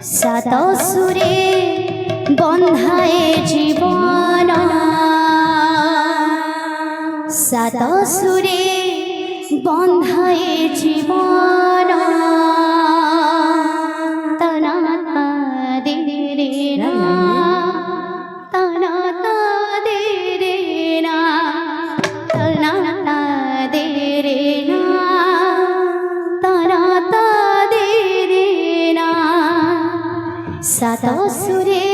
সাত সুরে বন্ধায় জীবন, সাত সুরে বন্ধায় জীবন। তনা দে রে না, তনা দে রে না, তনা দে রে না, তনা দে রে না। সাত সুরে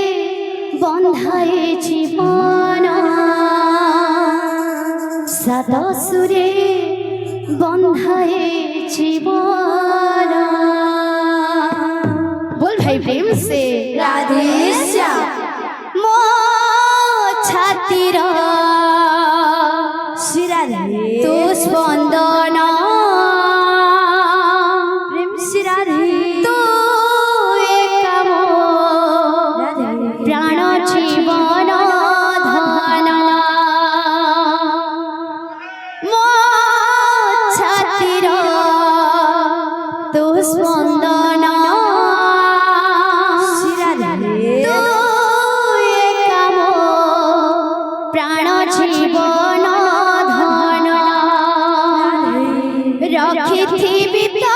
বন্ধায় জীবন, সাত সুরে বন্ধায় জীবন। बोल भाई प्रेम से राधे श्याम। मो छातिर श्री राधे तू स्पंदन, प्रेम श्री राधे तू एकम प्राण जीवन धन। मो छातिर तू स्पंदन, श्री राधे तू एकम प्राण जीवन धन। रखिथिबि तो